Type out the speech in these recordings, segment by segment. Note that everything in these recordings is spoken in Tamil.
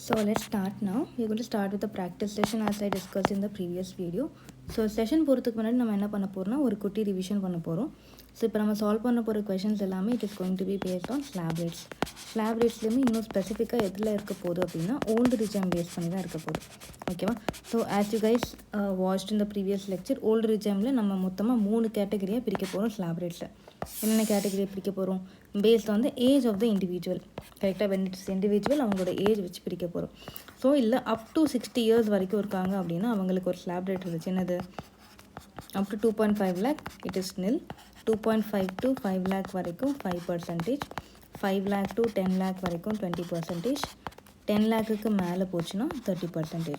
So let's start now. We're going to start with the practice session as I discussed in the previous video. So session போகிறதுக்கு முன்னாடி நம்ம என்ன பண்ண போகிறோம்னா ஒரு குட்டி ரிவிஷன் பண்ண போகிறோம். ஸோ இப்போ நம்ம சால்வ் பண்ண போகிற கொஷின்ஸ் எல்லாமே it is going to be based on slab rates. Slab ரேட்ஸ்லேயுமே இன்னும் ஸ்பெசிஃபிக்காக எதில் இருக்க போகுது அப்படின்னா ஓல்டு ரிஜம் பேஸ் பண்ணி தான் இருக்க போகுது. ஓகேவா? So as you guys watched in the previous lecture old ரிஜமில் நம்ம மொத்தமாக 3 கேட்டகரியாக பிரிக்க போகிறோம் ஸ்லாப் ரேட்ஸில். என்னென்ன கேட்டகரியை பிரிக்க போகிறோம்? Based on the age of the individual. கரெக்டாக வென் இட்ஸ் இண்டிவிஜுவல் அவங்களோட ஏஜ் வச்சு பிரிக்க போகிறோம். ஸோ இல்லை அப் டு 60 years வரைக்கும் இருக்காங்க அப்படின்னா அவங்களுக்கு ஒரு ஸ்லாப் ரேட் இருந்துச்சு. என்னது? அப் டு 2.5 lakh இட் இஸ் நில். 2.5 to 5 lakh வரைக்கும் 5%, 5 lakh to 10 lakh வரைக்கும் 20%, 10 lakhக்கு மேலே போச்சுன்னா 30%.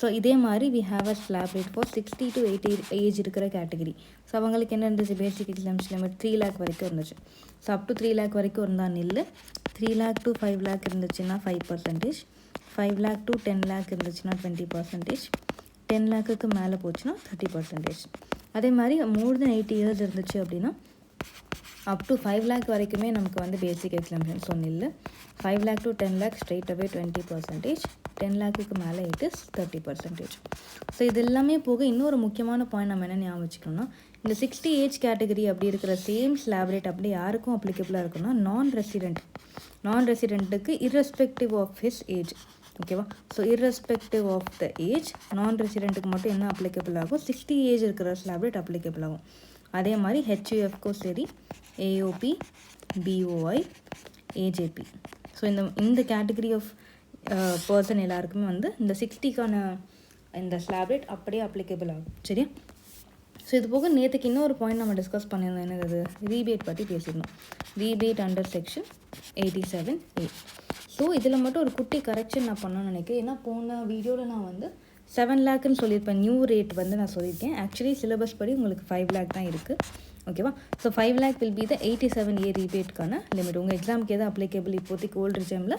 ஸோ இதே மாதிரி we have a slab rate for 60 to 80 age இருக்கிற கேட்டகரி. ஸோ அவங்களுக்கு என்ன இருந்துச்சு? பேசிக் எக்ஸாம்ஸ் லிமிட் 3 lakh வரைக்கும் இருந்துச்சு. ஸோ அப் டு 3 lakh வரைக்கும் இருந்தால் நில். 3 lakh to 5 lakh இருந்துச்சுன்னா 5%, 5 lakh to 10 lakh இருந்துச்சுன்னா 20%, 10 lakhக்கு மேலே போச்சுன்னா 30%. அதே மாதிரி மோர் தென் 80 years இருந்துச்சு அப்படின்னா அப் டு 5 lakh வரைக்குமே நமக்கு வந்து பேசிக் எக்ஸாம்ஷன் சொன்னில்லை. 5 lakh to 10 lakh straight away 20%, 10 lakhக்கு மேலே இட் இஸ் 30%. ஸோ இது எல்லாமே போக இன்னொரு முக்கியமான பாயிண்ட் நம்ம என்ன ஞாபகம் வச்சுக்கணும்னா இந்த 60 ஏஜ் கேட்டகரி அப்படி இருக்கிற சேம் ஸ்லாப் ரேட் அப்படி யாருக்கும் அப்ளிகபிளாக இருக்குன்னா நான் ரெசிடெண்ட்டுக்கு irrespective ஆஃப் ஹிஸ் ஏஜ். ஓகேவா? So irrespective of the age நான் ரெசிடெண்ட்டுக்கு மட்டும் என்ன அப்ளிகபிள் ஆகும்? 60 ஏஜ் இருக்கிற ஸ்லாப் ரேட் அப்ளிகபிள் ஆகும். அதே மாதிரி ஹெச்யூஎஃப்க்கும் சரி, ஏஓபி, பிஓஐ, ஏஜேபி. ஸோ இந்த கேட்டகரி ஆஃப் பர்சன் எல்லாருக்குமே வந்து இந்த 60க்கான இந்த ஸ்லாப் ரேட் அப்படியே அப்ளிகபிள் ஆகும். சரியா? ஸோ இது போக நேற்றுக்கு இன்னொரு பாயிண்ட் நம்ம டிஸ்கஸ் பண்ணியிருந்தோம். என்னது? ரீபேட் பற்றி பேசியிருந்தோம். Rebate under section 87A. So இதில் மட்டும் ஒரு குட்டி கரெக்ஷன் நான் பண்ணணும்னு நினைக்கிறேன். ஏன்னா போன வீடியோவில் நான் வந்து 7 lakhன்னு சொல்லியிருப்பேன். நியூ ரேட் வந்து நான் சொல்லியிருக்கேன். ஆக்சுவலி சிலபஸ் படி உங்களுக்கு 5 lakh தான் இருக்குது. ஓகேவா? So 5 lakh will be the 87A ரீபேட்கான லிமிட். உங்கள் எக்ஸாமுக்கு எதாவது அப்ளிகபிள்? இப்போதைக்கு ஓல்டு ரிஜமில்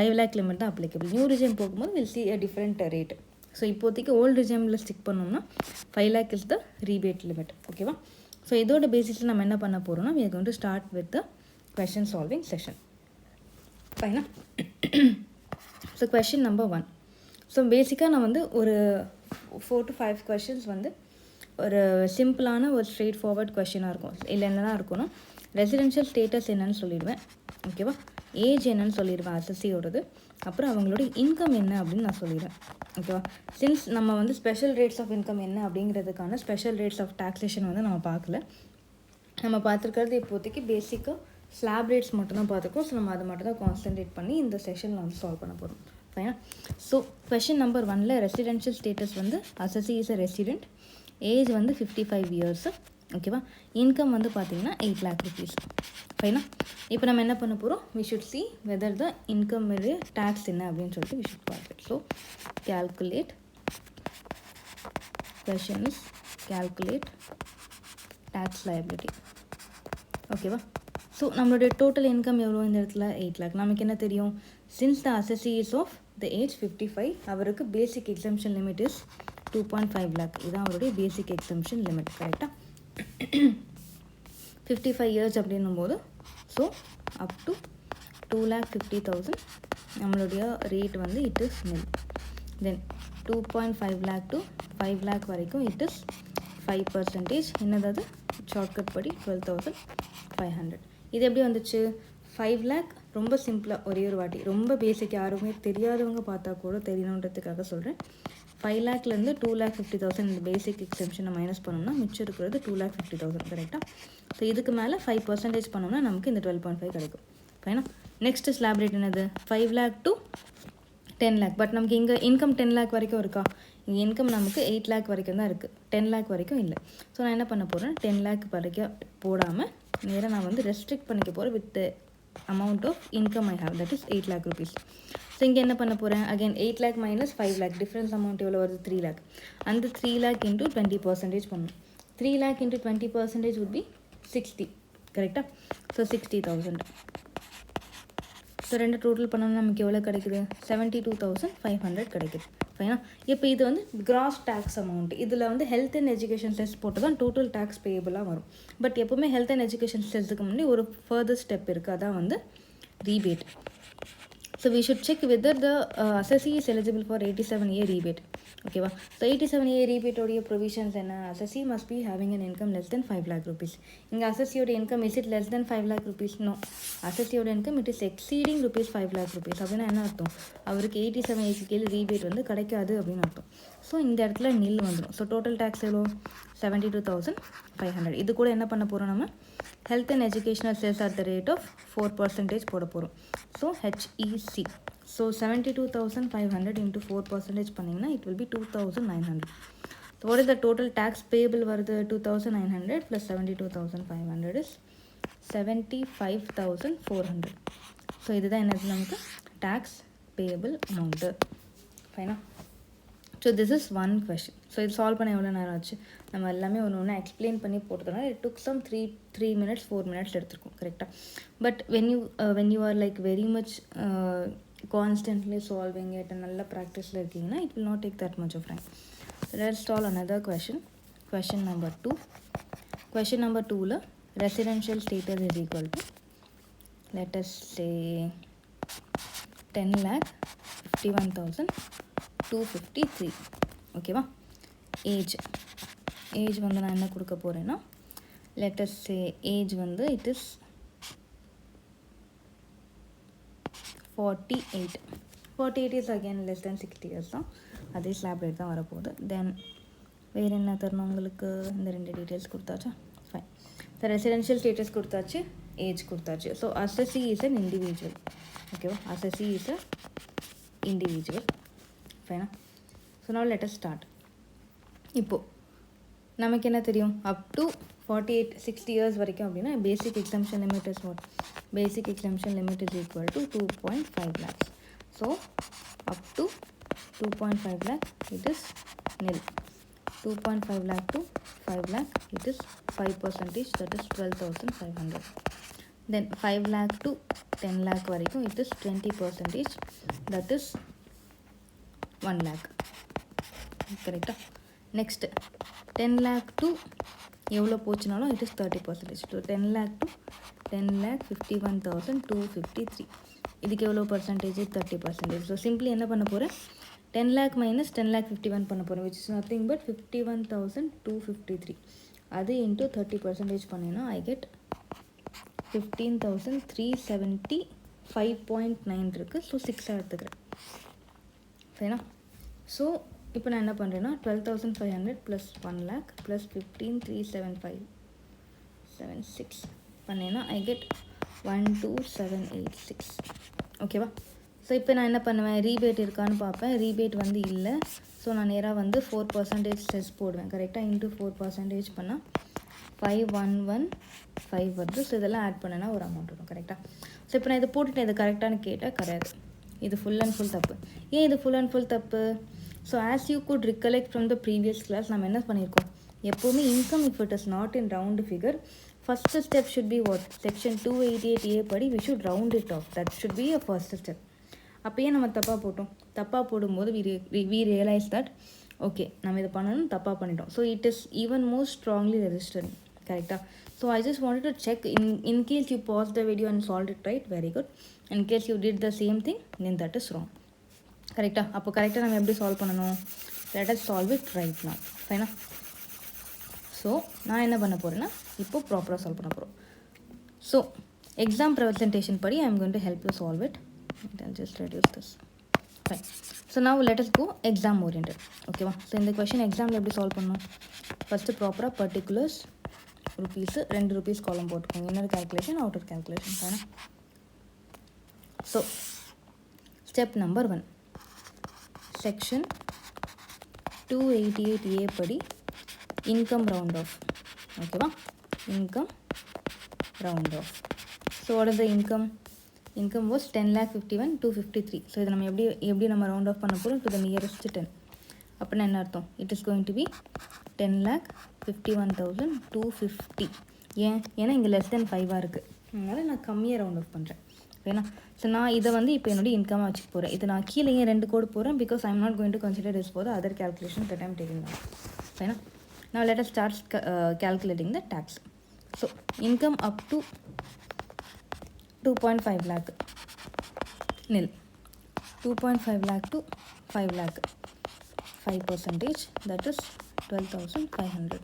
5 lakh லிமிட் தான் அப்ளிகபிள். நியூ ரிஜம் போகும்போது will see a different rate. So இப்போதைக்கு ஓல்டு ரிஜமில் ஸ்டிக் பண்ணோம்னா 5 lakh is the rebate limit. ஓகேவா? ஸோ இதோட பேசிஸில் நம்ம என்ன பண்ண போகிறோம்னா we are going to start with the question solving session. ஃபைனா? So question number 1. ஸோ பேசிக்காக நான் வந்து ஒரு 4 to 5 questions வந்து ஒரு சிம்பிளான ஒரு ஸ்ட்ரெயிட் ஃபார்வர்ட் கொஷினாக இருக்கும். இல்லை என்னென்னா இருக்கும்னா ரெசிடென்ஷியல் ஸ்டேட்டஸ் என்னன்னு சொல்லிடுவேன். ஓகேவா? ஏஜ் என்னன்னு சொல்லிடுவேன் அசஸியோடது. அப்புறம் அவங்களோட இன்கம் என்ன அப்படின்னு நான் சொல்லிடுவேன். ஓகேவா? சின்ஸ் நம்ம வந்து ஸ்பெஷல் ரேட்ஸ் ஆஃப் இன்கம் என்ன அப்படிங்கிறதுக்கான ஸ்பெஷல் ரேட்ஸ் ஆஃப் டாக்ஸேஷன் வந்து நம்ம பார்க்கல. நம்ம பார்த்துருக்கிறது இப்போதைக்கு பேசிக்காக ஸ்லாப் ரேட்ஸ் மட்டும்தான் பார்த்துருக்கோம். ஸோ நம்ம அதை மட்டும் தான் கான்சன்ட்ரேட் பண்ணி இந்த செஷனில் வந்து சால்வ் பண்ண போகிறோம். ஃபைனா? ஸோ கொஷின் நம்பர் 1ல் ரெசிடென்ஷியல் ஸ்டேட்டஸ் வந்து அசஸி இஸ் அ ரெசிடென்ட், ஏஜ் வந்து 55 years. ஓகேவா? இன்கம் வந்து பார்த்தீங்கன்னா 8 lakh rupees. ஃபைனா? இப்போ நம்ம என்ன பண்ண போகிறோம்? We should see whether the income tax என்ன அப்படின்னு சொல்லிட்டு we should calculate. So calculate, question is calculate tax liability. ஓகேவா? ஸோ நம்மளுடைய டோட்டல் இன்கம் எவ்வளோ இந்த இடத்துல? 8 lakh. நமக்கு என்ன தெரியும்? Since the assessee is of the age 55, அவருக்கு basic exemption limit is 2.5 lakh. இதுதான் அவருடைய பேசிக் எக்ஸம்ஷன் லிமிட். கரெக்டாக? 55 years அப்படின்னும் போது ஸோ அப் டு 2,50,000 நம்மளுடைய ரேட் வந்து இட் இஸ் நில். தென் 2.5 lakh to 5 lakh வரைக்கும் இட் இஸ் 5%. என்னது? ஷார்ட்கட் படி 12,500. இது எப்படி வந்துச்சு? 5 lakh ரொம்ப சிம்பிளாக ஒரே ஒரு வாட்டி, ரொம்ப பேசிக், யாருமே தெரியாதவங்க பார்த்தா கூட தெரியணுன்றதுக்காக சொல்கிறேன். 5 lakhலேருந்து 2,50,000 இந்த பேசிக் எக்ஸம்ஷனை மைனஸ் பண்ணோம்னா மிச்சம் இருக்கிறது 2,50,000. கரெக்டாக? ஸோ இதுக்கு மேலே 5% பண்ணோம்னா நமக்கு இந்த 12.5 கிடைக்கும். ஃபைனா? நெக்ஸ்ட் ஸ்லாப் ரேட் என்னது? 5 lakh to 10 lakh. பட் நமக்கு இங்கே இன்கம் 10 lakh வரைக்கும் இருக்கா? இங்கே இன்கம் நமக்கு 8 lakh வரைக்கும் தான் இருக்குது, 10 lakh வரைக்கும் இல்லை. ஸோ நான் என்ன பண்ண போகிறேன்? 10 lakh வரைக்கும் போடாமல் நேராக நான் வந்து ரெஸ்ட்ரிக்ட் பண்ணிக்க போகிறேன் with the amount of income I have, that is 8 lakh rupees. So இங்கே என்ன பண்ண போகிறேன்? Again 8 lakh minus 5 lakh, difference amount எவ்வளோ வருது? 3 lakh. அந்த 3 lakh into 20% பண்ணணும். 3 lakh into 20% would be 60. கரெக்டாக? ஸோ 60,000. ஸோ ரெண்டு டோட்டல் பண்ணோம்னா நமக்கு எவ்வளோ கிடைக்குது? 72,500 கிடைக்குது. ஃபைனா? இப்போ இது வந்து கிராஸ் டேக்ஸ் அமௌண்ட். இதில் வந்து ஹெல்த் அண்ட் எஜுகேஷன் செஸ் போட்டு தான் டோட்டல் டேக்ஸ் பேயபிளாக வரும். பட் எப்போவுமே ஹெல்த் அண்ட் எஜுகேஷன் செஸ்ஸுக்கு முன்னாடி ஒரு ஃபர்தர் ஸ்டெப் இருக்குது. அதான் வந்து rebate. So we should check whether the assessee is eligible for 87A rebate. Okay, so 87A rebate or provisions and assessee must be having an income less than 5 lakh rupees. In assessee income, is it less than 5 lakh rupees? No. Assessee income, it is exceeding rupees 5 lakh rupees. அப்படின்னா என்ன அர்த்தம், அவருக்கு 87A கீழே rebate வந்து கிடைக்காது அப்படின்னு அர்த்தம். ஸோ இந்த இடத்துல நில் வந்துடும். ஸோ டோட்டல் டேக்ஸ் எவ்வளோ 72,500. இது கூட என்ன பண்ண போகிறோம், நம்ம health and educational sales at the rate of 4% போட போகிறோம். So HEC. So 72,500 into 4% பண்ணிங்கன்னா it will be 2,900. So what is the total tax payable வருது 2,900 plus 72,500 is 75,400. ஸோ இதுதான் என்னது நமக்கு tax payable amount. ஃபைனா. So this is one question. So இது சால்வ் பண்ண எவ்வளோ நேரம் ஆச்சு, நம்ம எல்லாமே ஒன்று எக்ஸ்பிளைன் பண்ணி போட்டதுனால it took some 3 minutes 4 minutes எடுத்துருக்கோம் கரெக்டாக. But when you are like very much constantly solving it நல்ல ப்ராக்டிஸில் இருக்கீங்கன்னா it will not take that much of time. Let's solve another question. Question number 2. Question number 2ல residential status is equal to, let us say 10,51,253. ஓகேவா. ஏஜ் வந்து நான் என்ன கொடுக்க போகிறேன்னா, let us say ஏஜ் வந்து it is 48. 48 is again less than 60 years தான், அதே ஸ்லாப் ரேட் தான் வரப்போகுது. தென் வேறு என்ன தரணும் உங்களுக்கு, இந்த 2 டீட்டெயில்ஸ் கொடுத்தாச்சா, ஃபைன். த ரெசிடென்ஷியல் ஸ்டேட்டஸ் கொடுத்தாச்சு, ஏஜ் கொடுத்தாச்சு. So assessee is an individual. ஓகேவா, assessee is a individual. ஃபைனா. So now let us start. இப்போது நமக்கு என்ன தெரியும், அப் டு 60 years வரைக்கும் அப்படின்னா basic exemption limit is what, basic exemption limit is equal to 2.5 lakhs. So up to 2.5 lakh it is nil. 2.5 lakh to 5 lakh it is 5%, that is 12,500. Then 5 lakh to 10 lakh வரைக்கும் it is 20%, that is 1 lakh. கரெக்டா. நெக்ஸ்ட் 10 lakh to எவ்வளோ போச்சுனாலும் it is 30%. So 10 lakh to 10,51,253. இதுக்கு எவ்வளோ பர்சன்டேஜ், 30%. ஸோ சிம்பிளி என்ன பண்ண போகிறேன், 10 lakh minus 10,51 பண்ண போகிறேன், which is nothing but 51,253. அது இன்ட்டு 30% பண்ணினா I get 15,375.9 இருக்குது. ஸோ 6 எடுத்துக்கிறேன். சரிண்ணா. ஸோ இப்போ நான் என்ன பண்ணுறேன்னா 12,500 ப்ளஸ் 1 lakh ப்ளஸ் 15,375.76 பண்ணேன்னா I get 12,786. ஓகேவா. ஸோ இப்போ நான் என்ன பண்ணுவேன், ரீபேட் இருக்கான்னு பார்ப்பேன். ரீபேட் வந்து இல்லை. ஸோ நான் நேராக வந்து 4% செஸ் போடுவேன் கரெக்டாக. இன்ட்டு 4% பண்ணால் 5,115 வருது. ஸோ இதெல்லாம் ஆட் பண்ணேன்னா ஒரு அமௌண்ட் வரும் கரெக்டாக. ஸோ இப்போ நான் இதை போட்டுட்டேன், இது கரெக்டானு கேட்டால் கிடையாது, இது ஃபுல் அண்ட் ஃபுல் தப்பு. ஏன் இது ஃபுல் அண்ட் ஃபுல் தப்பு? So as you could recollect from the previous class நம்ம என்ன பண்ணியிருக்கோம், எப்போவுமே income if it is not in round figure, first step should be what, section 288A படி we should round it off, that should be a first step. அப்போயே நம்ம தப்பாக போட்டோம். தப்பாக போடும்போது வி ரியலைஸ் தட் ஓகே நம்ம இதை பண்ணணும், தப்பாக பண்ணிட்டோம். So it is even more strongly registered கரெக்டாக. So I just wanted to check in case you pause the video and solve it right, very good. In case you did the same thing then that is wrong கரெக்டாக. அப்போ கரெக்டாக நம்ம எப்படி சால்வ் பண்ணணும், let us solve it right now. ஃபைனா. ஸோ நான் என்ன பண்ண போகிறேன்னா இப்போ ப்ராப்பராக சால்வ் பண்ண போகிறோம். ஸோ எக்ஸாம் ப்ரெசன்டேஷன் படி I am going to help you solve it. I'll just reduce this. Fine. So now let us go exam oriented. Okay va. So இந்த question exam எப்படி solve பண்ணணும், first ப்ராப்பராக பர்டிகுலர்ஸ் rupees 2 rupees காலம் போட்டுக்கோங்க. Inner calculation outer calculation. ஃபைனா. So step number 1, section 288A படி இன்கம் ரவுண்ட் ஆஃப். ஓகேவா, income round off. So what is the income, income was 10,51,253. So இதை நம்ம எப்படி நம்ம ரவுண்ட் ஆஃப் பண்ண போகிறோம் டு த நியரஸ்ட் 10. அப்படின்னா என்ன அர்த்தம், it is going to be 10,51,250. ஏன்னா இங்கே லெஸ் தென் 5 இருக்குது, அதனால் நான் கம்மியாக ரவுண்ட் ஆஃப் பண்ணுறேன். ஓகேண்ணா. ஸோ நான் இதை வந்து இப்போ என்னுடைய இன்கமாக வச்சுக்க போகிறேன். இது நான் கீழே ஏன் 2 கோடு போகிறேன், because I am not going to consider this for the other calculation that I am taking now. ஓகேண்ணா. now let us start calculating the tax. So income up to 2.5 lakh nil. 2.5 lakh to 5 lakh, 5%, that is 12,500.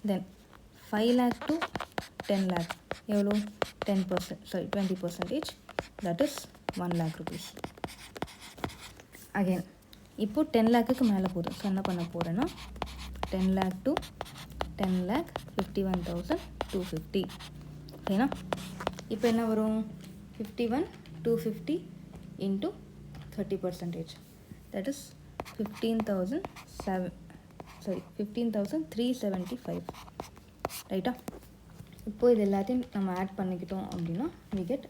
Then 5 lakh to 10 lakh, எவ்வளோ 10%, sorry 20%, that is 1 lakh rupees. Again, இப்போ 10 லேக்குக்கு மேலே போதும். ஸோ என்ன பண்ண போகிறேன்னா 10 lakh to 10 lakh 51,250. ஓகேனா, இப்போ என்ன வரும் 51,250 into 30%, that is 15,375. ரைட்டா? இப்போ இது எல்லாத்தையும் நம்ம ஆட் பண்ணிக்கிட்டோம் அப்படின்னா we get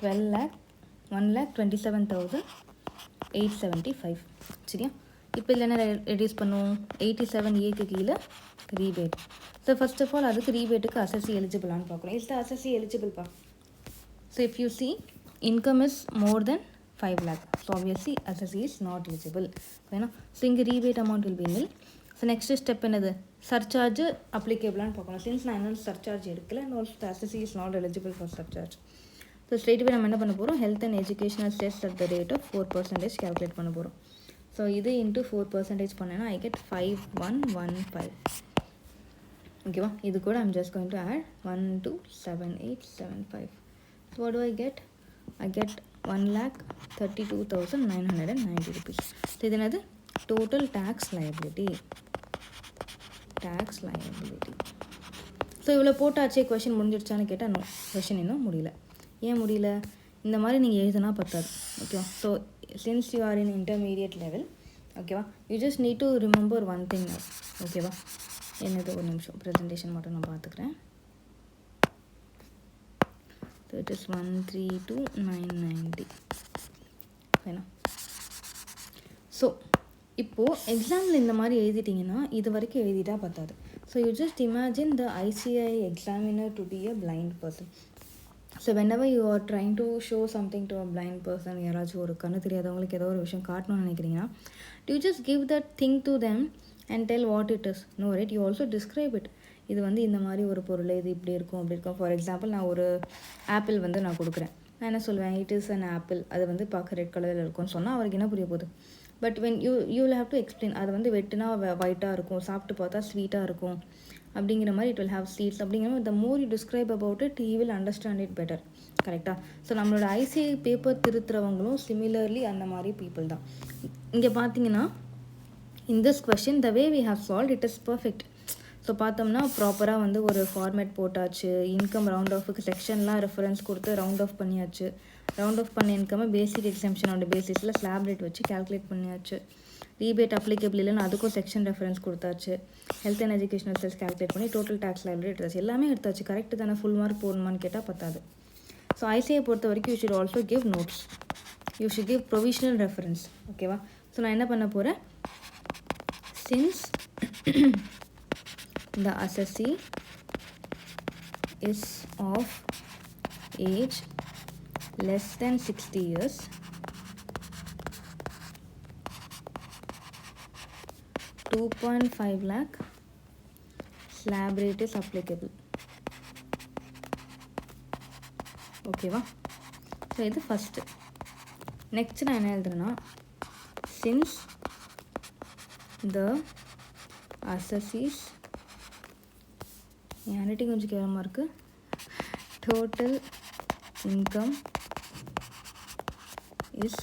1,27,875. சரியா? இப்போ இதில் என்ன ரெடியூஸ் பண்ணுவோம்? 87A கீழே rebate. So first of all அதுக்கு ரீபேட்டுக்கு அசஸ்சி எலிஜிபிளான்னு பார்க்கணும். இஸ் த அசஸ்சி எலிஜிபிள்ப்பா? So if you see income is more then 5 lakh, so obviously assessee is not eligible. ஓகேனா? ஸோ இங்கே rebate amount will be nil. So next step என்னது? சர்சார்ஜ் அப்ளிகேபிளான்னு பார்க்கணும். சின்ஸ் நான் என்ன சர்சார்ஜ் எடுக்கல, and also the assessee is not eligible for surcharge. So straight away நம்ம என்ன பண்ண போகிறோம்? Health and educational cess at the rate of 4% calculate பண்ண போகிறோம். ஸோ இது இன்ட்டு 4% பண்ணேன்னா ஐ கெட் 5115. ஓகேவா? இது கூட I'm just going to add 127875. So what do I get? I get 1,32,990 rupees. So இது என்னது? Total tax liability. Tax liability. So இவ்வளோ போட்டாச்சே, கொஷின் முடிஞ்சிடுச்சான்னு கேட்டால் நோ, கொஷின் இன்னும் முடியல. ஏன் முடியல? இந்த மாதிரி நீங்கள் எழுதுனா பத்தாது. ஓகேவா? So since you are in intermediate level, ஓகேவா, you just need to remember one thing. ஓகேவா? என்னது? ஒரு நிமிஷம், ப்ரெசன்டேஷன் மட்டும் நான் பார்த்துக்கிறேன். So it is 132,990. ஓகேண்ணா? ஸோ இப்போது எக்ஸாமில் இந்த மாதிரி எழுதிட்டிங்கன்னா இது வரைக்கும் எழுதிட்டா பத்தாது. So you just imagine the ICI examiner to be a blind person. So whenever you are trying to show something to a blind person, யாராச்சும் ஒரு கண்ணு தெரியாதவங்களுக்கு ஏதோ ஒரு விஷயம் காட்டணும்னு நினைக்கிறீங்கன்னா, you just give that thing to them and tell what it is. No, right? You also describe it. இது வந்து இந்த மாதிரி ஒரு பொருள், இது இப்படி இருக்கும் அப்படி இருக்கும். ஃபார் எக்ஸாம்பிள், நான் ஒரு ஆப்பிள் வந்து நான் கொடுக்குறேன். நான் என்ன சொல்லுவேன்? It is an apple. அது வந்து பார்க்க ரெட் கலரில் இருக்கும்னு சொன்னால் அவருக்கு என்ன புரிய போகுது? But when you will have to explain. அது வந்து வெட்டுனா ஒயிட்டாக இருக்கும், சாப்பிட்டு பார்த்தா ஸ்வீட்டாக இருக்கும் அப்படிங்கிற மாதிரி, இட் வில் ஹேவ் சீட்ஸ் அப்படிங்கிற மாதிரி. The more you describe about it, you will understand it better. கரெக்டாக? ஸோ நம்மளோட ஐசிஐ பேப்பர் திருத்துறவங்களும் சிமிலர்லி அந்த மாதிரி பீப்புள் தான். இங்கே பார்த்தீங்கன்னா in this question the way we have solve it is perfect. So பார்த்தோம்னா ப்ராப்பராக வந்து ஒரு ஃபார்மேட் போட்டாச்சு. இன்கம் ரவுண்ட் ஆஃபுக்கு செக்ஷன்லாம் ரெஃபரன்ஸ் கொடுத்து ரவுண்ட் ஆஃப் பண்ணியாச்சு. ரவுண்ட் ஆஃப் பண்ண இன்கம்மை பேசிக் எக்ஸாம்ஷனோட பேசிஸில் ஸ்லாப் ரேட் வச்சு கேல்குலேட் பண்ணியாச்சு. ரீபேட் அப்ளிகபிள் இல்லைன்னு அதுக்கும் செக்ஷன் ரெஃபரன்ஸ் கொடுத்தாச்சு. ஹெல்த் அண்ட் எஜுகேஷனல் செல்ஸ் கேல்குலேட் பண்ணி டோட்டல் டேக்ஸ் லைபிலிட்டி எடுத்தாச்சு. எல்லாமே எடுத்தாச்சு. கரெக்டு தானே? ஃபுல் மார்க் போடணுமான்னு கேட்டால் பத்தாது. ஸோ ஐசிஐ பொறுத்த வரைக்கும் you should also give notes, you should give provisional reference. ஓகேவா? ஸோ நான் என்ன பண்ண போகிறேன்? Since the assessee is of age less than 60 years, 2.5 lakh slab rate is applicable. ஓகேவா? ஸோ இது ஃபஸ்ட்டு. நெக்ஸ்ட் நான் என்ன எழுதுறேன்னா, since the assessees, N handwriting கொஞ்சம் கேவலமாக இருக்குது, total income is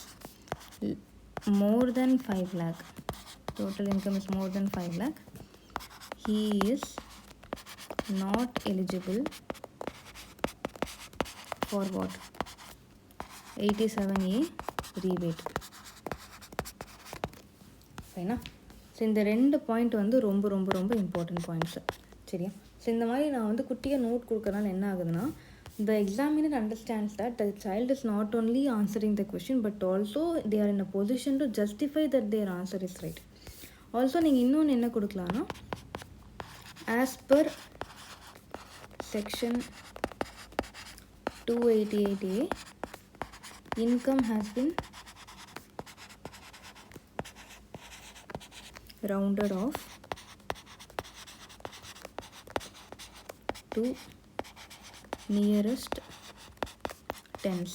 more then 5 lakh, total income is more then 5 lakh, he is not eligible for what? 87A rebate. சரிண்ணா? ஸோ இந்த 2 பாயிண்ட் வந்து ரொம்ப ரொம்ப ரொம்ப இம்பார்ட்டன்ட் பாயிண்ட்ஸு. சரியா? ஸோ இந்த மாதிரி நான் வந்து குட்டியாக நோட் கொடுக்கறனால என்ன ஆகுதுன்னா, the examiner understands that the child is not only answering the question but also they are in a position to justify that their answer is right. Also நீங்கள் இன்னொன்று என்ன கொடுக்கலான்னா, as per section 288A, income has been rounded off to nearest tens.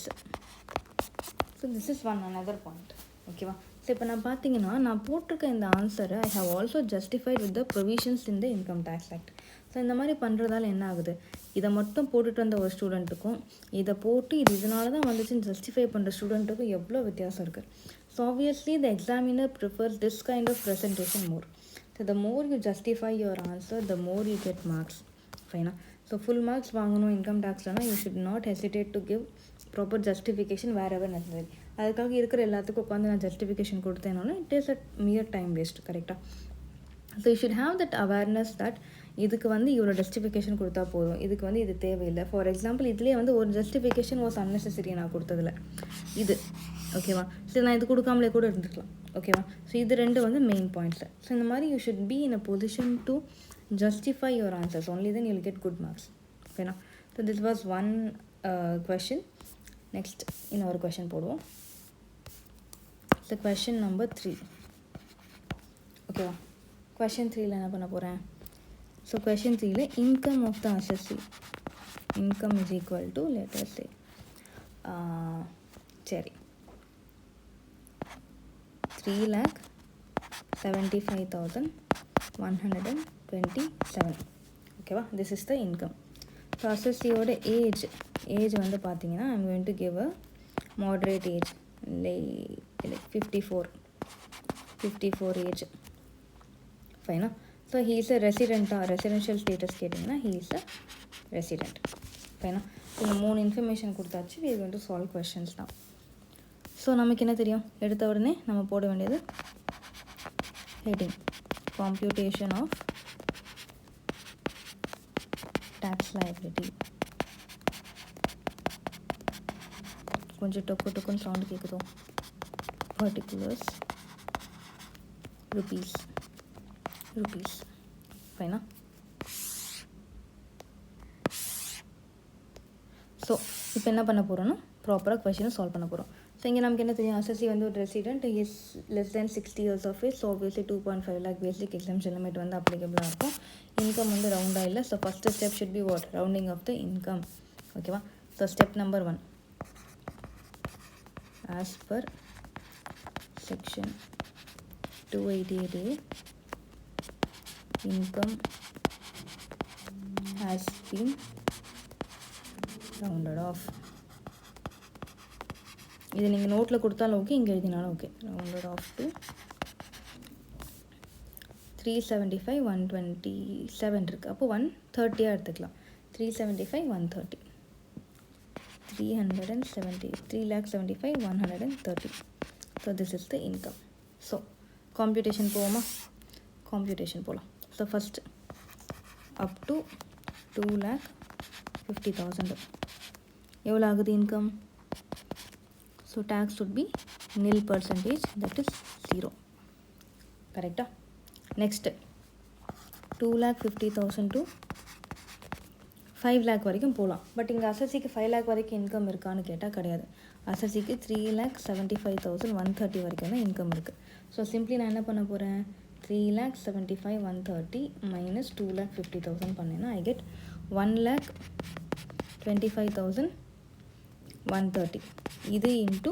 So this is another point. ஓகேவா? ஸோ இப்போ நான் பார்த்தீங்கன்னா நான் போட்டிருக்க இந்த ஆன்சரை I have also justified with the provisions in the income tax act. So இந்த மாதிரி பண்ணுறதால என்ன ஆகுது, இதை மட்டும் போட்டுட்டு வந்த ஒரு ஸ்டூடெண்ட்டுக்கும் இதை போட்டு இது இதனால தான் வந்துச்சுன்னு ஜஸ்டிஃபை பண்ணுற ஸ்டூடெண்ட்டுக்கும் எவ்வளோ வித்தியாசம் இருக்குது. So obviously the examiner prefers this kind of presentation more. So the more you justify your answer the more you get marks. ஃபைனா? ஸோ ஃபுல் மார்க்ஸ் வாங்கணும் இன்கம் டேக்ஸ்லனா you should not hesitate to give proper justification wherever necessary. அதுக்காக இருக்கிற எல்லாத்துக்கும் உட்காந்து நான் ஜஸ்டிஃபிகேஷன் கொடுத்தேனாலும் it is a mere time waste. கரெக்டாக? So you should have that awareness that இதுக்கு வந்து இவ்வளோ ஜஸ்டிஃபிகேஷன் கொடுத்தா போதும், இதுக்கு வந்து இது தேவையில்லை. ஃபார் எக்ஸாம்பிள் இதுலேயே வந்து ஒரு ஜஸ்டிஃபிகேஷன் வாஸ் அன்னெசரி நான் கொடுத்ததில்ல இது. ஓகேவா? சரி நான் இது கொடுக்காமலே கூட இருந்துக்கலாம். ஓகேவா? ஸோ இது ரெண்டு வந்து மெயின் பாயிண்ட்ஸு. ஸோ இந்த மாதிரி you should be in a position to justify your answers, only then you'll get good marks. Okay na? So this was one question. Next இன்னொரு question போடுவோம். So question number 3. Okay வா? question 3ல என்ன பண்ண போகிறேன்? So question 3ல income of the assessee, income is equal to, let us say சரி 3,75,127. ஓகேவா? This is the income. So அசஸ்ஸியோட ஏஜ் வந்து பார்த்தீங்கன்னா I'm going to give a moderate age, like 54 age. ஃபைனா? So he is a residential status கேட்டிங்கன்னா ஹீ இஸ் அ ரெசிடென்ட். ஃபைனா? இந்த 3 இன்ஃபர்மேஷன் கொடுத்தாச்சு. We are going to solve questions தான். ஸோ நமக்கு என்ன தெரியும், எடுத்த உடனே நம்ம போட வேண்டியது heading computation of tax liability. கொஞ்சம் டொக்குன்னு சவுண்டு கேட்குதோ. Particulars rupees. ஃபைனா? ஸோ இப்போ என்ன பண்ண போகிறோன்னா ப்ராப்பராக கொஷினை சால்வ் பண்ண போகிறோம். ஸோ இங்கே நமக்கு என்ன தெரியும், அசஸ்ஸி வந்து ஒரு resident is less then 60 years of age. So obviously 2.5 lakh basic exemption limit வந்து அப்ளிகபிளாக இருக்கும். இன்கம் வந்து ரவுண்டாக இல்லை. So first step should be what, rounding off the income. ஓகேவா? So step number 1, as per section 288A income has been rounded off. இது நீங்கள் நோட்டில் கொடுத்தாலும் ஓகே, இங்கே எழுதினாலும் ஓகே. ரவுண்டட் ஆஃப் டு 375,127 இருக்குது. அப்போ 130 எடுத்துக்கலாம். 375, 130, 375,130. So this is the income. So computation போவோமா? காம்ப்யூட்டேஷன் போகலாம். ஸோ ஃபஸ்ட்டு அப் டு 2,50,000 எவ்வளோ ஆகுது இன்கம்? So tax would be nil percentage, that is 0. கரெக்டாக? நெக்ஸ்ட்டு 2,50,000 to 5 lakh வரைக்கும் போகலாம். பட் இங்கே அசஸ்ஸிக்கு 5 lakh வரைக்கும் இன்கம் இருக்கான்னு கேட்டால் கிடையாது. அசஸ்ஸிக்கு 3,75,130 வரைக்கும் தான் இன்கம் இருக்குது. ஸோ சிம்பிளி நான் என்ன பண்ண போகிறேன், 3,75,130 மைனஸ் 2,50,000 பண்ணேன்னா ஐ கெட் 1,25,130. இது இன்ட்டு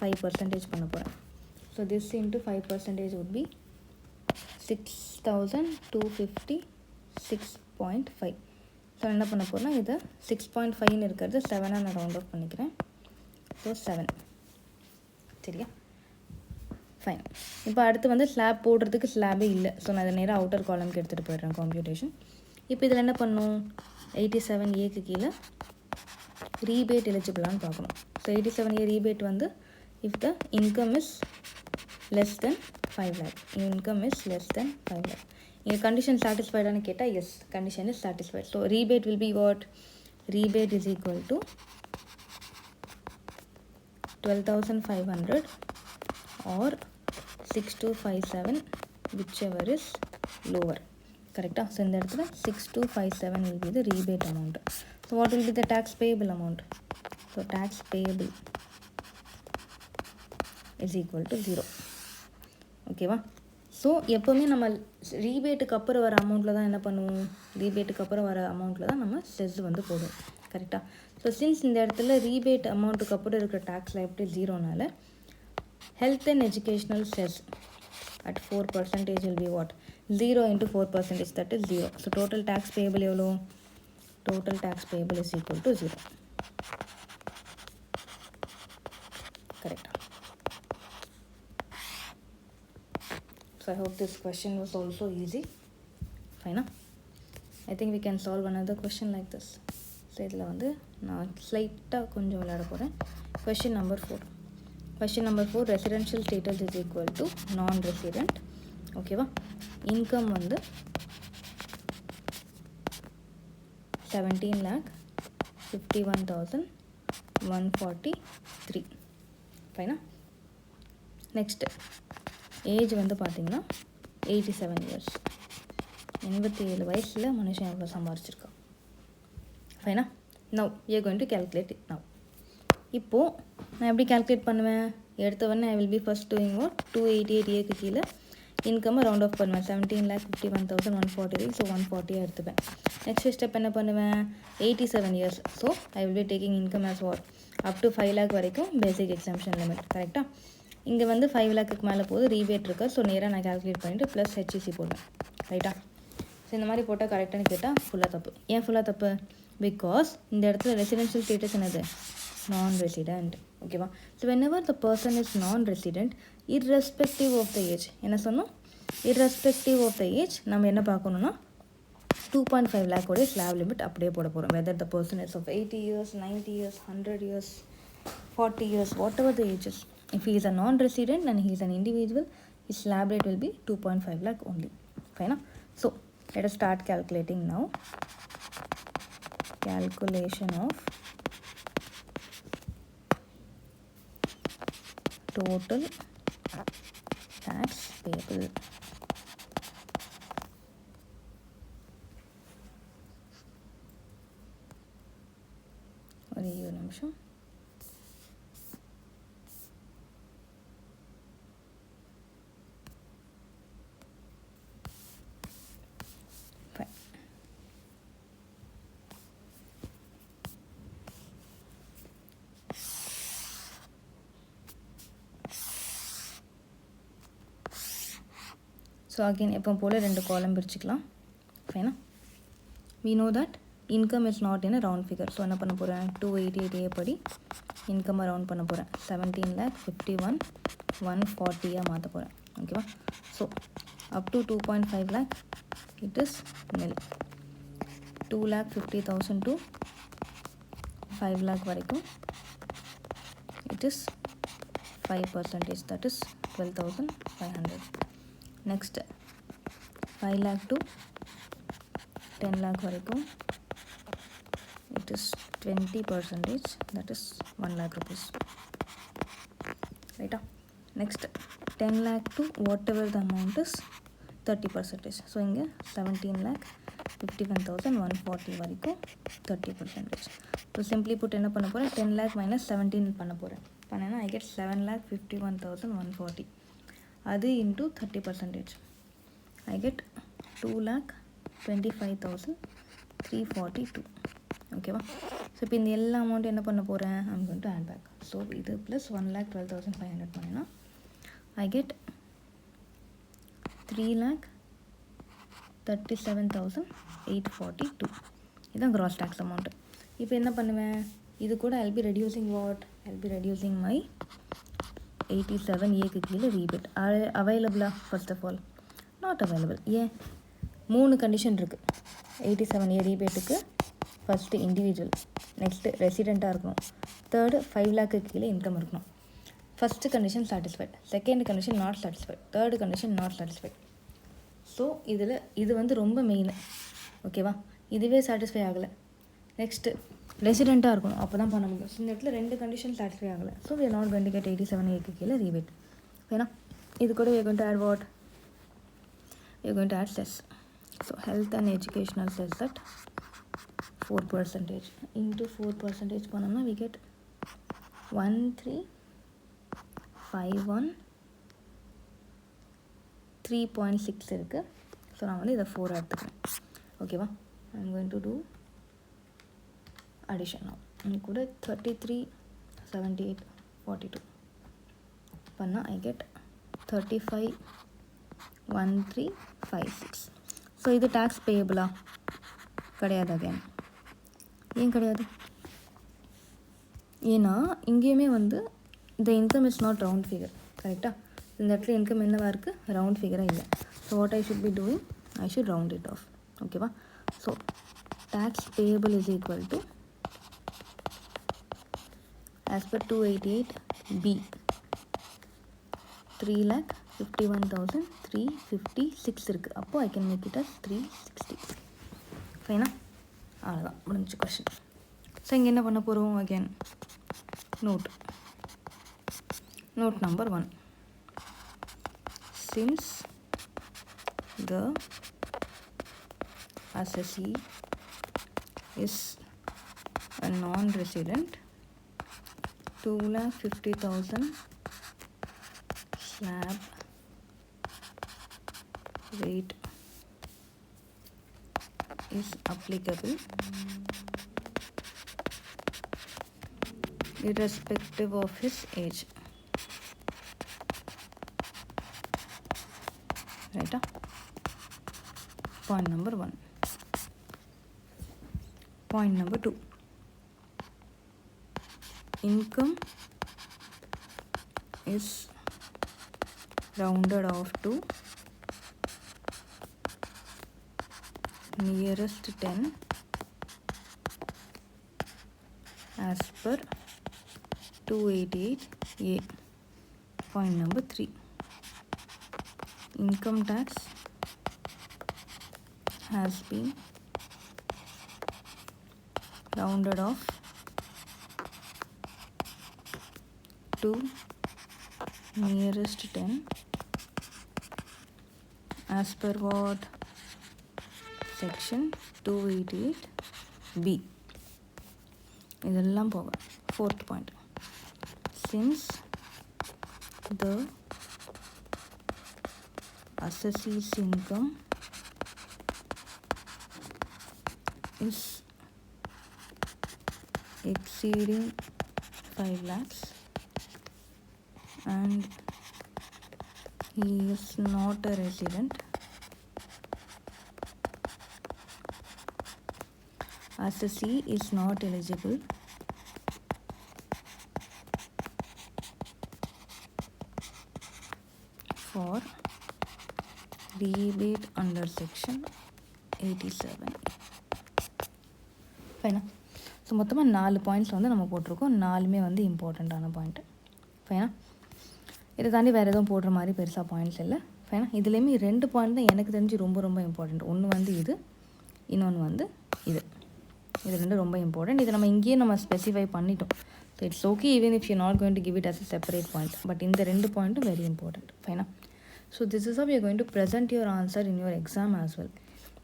5% பண்ண போகிறேன். So this into 5% would be 6,256.5. So என்ன பண்ண போகிறேன்னா இதை 6.5ன்னு இருக்கிறது 7 நான் ரவுண்ட் ஆஃப் பண்ணிக்கிறேன். ஸோ 7. சரியா? ஃபைன். இப்போ அடுத்து வந்து ஸ்லாப் போடுறதுக்கு ஸ்லாபே இல்லை. ஸோ நான் இதை நேராக அவுட்டர் காலம்க்கு எடுத்துகிட்டு போயிடுறேன் காம்ப்யூட்டேஷன். இப்போ இதில் என்ன பண்ணணும், 87Aக்கு கீழே ரீபேட் எலிஜிபிளான்னு பார்க்கணும். ஸோ 87A ரீபேட் வந்து if the income is less than 5 lakh. Income is less than 5 lakh. இங்கே கண்டிஷன் சாட்டிஸ்ஃபைடானு கேட்டால் yes, condition is satisfied. So rebate will be what, rebate is equal to 12,500 or 6,257 whichever is lower. கரெக்டாக? ஸோ இந்த இடத்துல 6,257 will be the rebate amount. So what will be the tax payable amount? So tax payable is equal to 0. ஓகேவா? ஸோ எப்போவுமே நம்ம ரீபேட்டுக்கு அப்புறம் வர அமௌண்ட்டில் தான் என்ன பண்ணுவோம், ரீபேட்டுக்கு அப்புறம் வர அமௌண்ட்டில் தான் நம்ம செஸ் வந்து போடுவோம். கரெக்டாக? ஸோ சின்ஸ் இந்த இடத்துல ரீபேட் அமௌண்ட்டுக்கு அப்புறம் இருக்கிற டேக்ஸ் லைபிலிட்டி ஜீரோனால health and educational cess at 4% will be what? 0 into 4%, that is 0. So total tax payable எவ்வளோ? Total tax payable is equal to 0. Correct. So I hope this question was also easy. Fine. I think we can solve another question like this. So இதில் வந்து நான் ஸ்லைட்டாக கொஞ்சம் விளையாட போகிறேன். Question number 4. Question number 4, residential status is equal to non-resident. ஓகேவா? இன்கம் வந்து 17,51,143. ஃபைனா? நெக்ஸ்ட்டு ஏஜ் வந்து பார்த்திங்கன்னா 87 இயர்ஸ். 87 வயசில் மனுஷன் எவ்வளோ சம்பாரிச்சிருக்கான். ஃபைனா? Now we are going to calculate it now. இப்போது நான் எப்படி கால்குலேட் பண்ணுவேன்? எடுத்தவொடனே I will be first doing what 288 கீழே இன்கம் ரவுண்ட் ஆஃப் பண்ணுவேன். 17,51,143. ஸோ 140 எடுத்துப்பேன். நெக்ஸ்ட் ஸ்டெப் என்ன பண்ணுவேன்? 87 years. So I will be taking income as what up to 5 lakh வரைக்கும் பேசிக் எக்ஸம்ஷன் லிமிட். கரெக்டாக? இங்கே வந்து 5 lakhக்கு மேலே போது ரீபேட் இருக்கா. ஸோ நேராக நான் கால்குலேட் பண்ணிவிட்டு ப்ளஸ் ஹெச்இசி போடுவேன். ரைட்டா? ஸோ இந்த மாதிரி போட்டால் கரெக்டானு கேட்டால் ஃபுல்லாக தப்பு. ஏன் ஃபுல்லாக தப்பு? பிகாஸ் இந்த இடத்துல ரெசிடென்ஷியல் ஸ்டேட்டஸ் என்னது? non-resident. ஓகேவா? So whenever the person is non-resident, irrespective of the age, என்ன சொன்னோம்? irrespective of the age நம்ம என்ன பார்க்கணுன்னா 2.5 lakh உடைய ஸ்லாப் லிமிட் அப்படியே போட போகிறோம். whether the person is of 80 years, 90 years, 100 years, 40 years, whatever the age is. If he is a non-resident and he is an individual, his slab rate will be 2.5 lakh only. Fine? So let us start calculating now. Calculation of total tax payable. ஒரு நிமிஷம். ஸோ அகெயின் எப்போ போல் 2 காலம் பிரிச்சுக்கலாம். ஃபைனா? we know that income is not in a round figure. So என்ன பண்ண போகிறேன்? 288 படி இன்கம்மை ரவுண்ட் பண்ண போகிறேன். 17,51,140 மாற்ற போகிறேன். ஓகேவா? So up to 2.5 lakh it is nil. 2,50,000 to 5 lakh வரைக்கும் it is 5%, that is 12,500. next 5 lakh to 10 lakh வரைக்கும் it is 20%, that is 1 lakh rupees. ரைட்டா? next 10 lakh to whatever the amount is 30%. So இங்கே 17,51,140 வரைக்கும் 30%. ஸோ சிம்பிளி புட் என்ன பண்ண போகிறேன்? 10 lakh minus 17 பண்ண போகிறேன். பண்ணேன்னா I get 7,51,140. அது இன்ட்டு 30%. I get 2,25,342. ஓகேவா? ஸோ இப்போ இந்த எல்லா அமௌண்ட் என்ன பண்ண போகிறேன்? I'm going to add back. So இது ப்ளஸ் 1,12,500 பண்ணினா I get 3,37,842. இதுதான் gross tax amount. இப்போ என்ன பண்ணுவேன்? இது கூட I'll be reducing what? I'll be reducing my 87A கீழே ரீபேட். அவைலபிளா? First of all not available. ஏன்? 3 கண்டிஷன் இருக்குது 87A ரீபேட்டுக்கு. ஃபஸ்ட்டு இண்டிவிஜுவல், நெக்ஸ்ட்டு ரெசிடெண்ட்டாக இருக்கணும், தேர்டு 5 lakh கீழே இன்கம் இருக்கணும். First condition satisfied, second condition not satisfied, third condition not satisfied. So இதில் இது வந்து ரொம்ப மெயின். ஓகேவா? இதுவே சாட்டிஸ்ஃபை ஆகலை. நெக்ஸ்ட்டு ரெசிடெண்ட்டாக இருக்கணும், அப்போ தான் பண்ண முடியும். ஸோ இந்த இடத்துல 2 கண்டிஷன் சாட்டிஸ்ஃபை ஆகலை. So we are not going to get 87A கீழே ரீபேட். ஓகேனா? இது கூட we are going to add what? We are going to add cess. So health and educational cess at 4% into 4% பண்ணோம்னா we get 1351.3.6 இருக்குது. ஸோ நான் வந்து இதை 4 எடுத்துக்கிறேன். ஓகேவா? I'm going to do addition now. கூட 337842 பண்ணால் I get 351356. ஸோ இது டேக்ஸ் பேயபிளா? கிடையாது. அகேன் ஏன் கிடையாது? ஏன்னா இங்கேயுமே வந்து இந்த income is not round figure. கரெக்டாக? இந்த இடத்துல இன்கம் என்னவா இருக்குது? ரவுண்ட் ஃபிகராக இல்லை. So what I should be doing? I should round it off. ஓகேவா? So tax payable is equal to as per 288B 3,51,356 இருக்குது. அப்போது I can make it as 360. ஃபைனா? அவ்வளோதான், முடிஞ்சு கொஷின். ஸோ இங்கே என்ன பண்ண போகிறோம்? Again note number 1. Since the assessee is a non-resident, 2,50,000 slab rate is applicable irrespective of his age. Right? Point number 1. Point number 2. Income is rounded off to nearest 10 as per 288A. Point number 3. Income tax has been rounded off to nearest 10 as per what? Section 288B. இதெல்லாம் போக 4th point. Since the assessee's income is exceeding 5 lakhs and he is not a resident, assessee is not eligible for rebate under section 87. ஃபைனா? So மொத்தமாக 4 பாயிண்ட்ஸ் வந்து நம்ம போட்டிருக்கோம். 4மே வந்து இம்பார்ட்டண்ட்டான பாயிண்ட்டு. ஃபைனா? இதை தாண்டி வேறு எதுவும் போடுற மாதிரி பெருசாக பாயிண்ட்ஸ் இல்லை. ஃபைனா? இதுலேயுமே 2 பாயிண்ட் தான் எனக்கு தெரிஞ்சு ரொம்ப ரொம்ப இம்பார்ட்டண்ட். ஒன்று வந்து இது, இன்னொன்று வந்து இது. இது 2 ரொம்ப இம்பார்ட்டண்ட். இதை நம்ம இங்கேயே நம்ம ஸ்பெசிஃபை பண்ணிட்டோம். So it's okay even if you not going to give it as a separate point. But இந்த 2 பாயிண்ட்டும் வெரி இம்பார்ட்டண்ட். ஃபைனா? So this is how you are going to present your answer in your exam as well.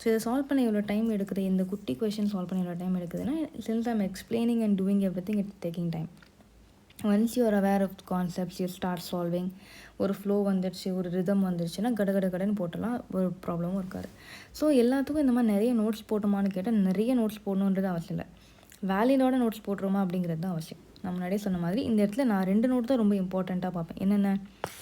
So இதை சால்வ் பண்ண எவ்வளோ டைம் எடுக்குது? இந்த குட்டி கொஷின் சால்வ் பண்ண எவ்வளோ time எடுக்குதுன்னா, since I'm explaining and doing everything, it's taking time. Once you are aware of the concepts, you start solving. ஒரு ஃப்ளோ வந்துடுச்சு, ஒரு ரிதம் வந்துடுச்சுன்னா கடன் போட்டலாம், ஒரு ப்ராப்ளமும் இருக்காது. ஸோ எல்லாத்துக்கும் இந்த மாதிரி நிறைய நோட்ஸ் போட்டோமான்னு கேட்டால் நிறைய நோட்ஸ் போடணுன்றது அவசியம் இல்லை. வேலிடான நோட்ஸ் போட்டுருமா அப்படிங்கிறது தான் அவசியம். நான் முன்னாடியே சொன்ன மாதிரி இந்த இடத்துல நான் 2 நோட் தான் ரொம்ப இம்பார்ட்டண்ட்டாக பார்ப்பேன். என்னென்ன?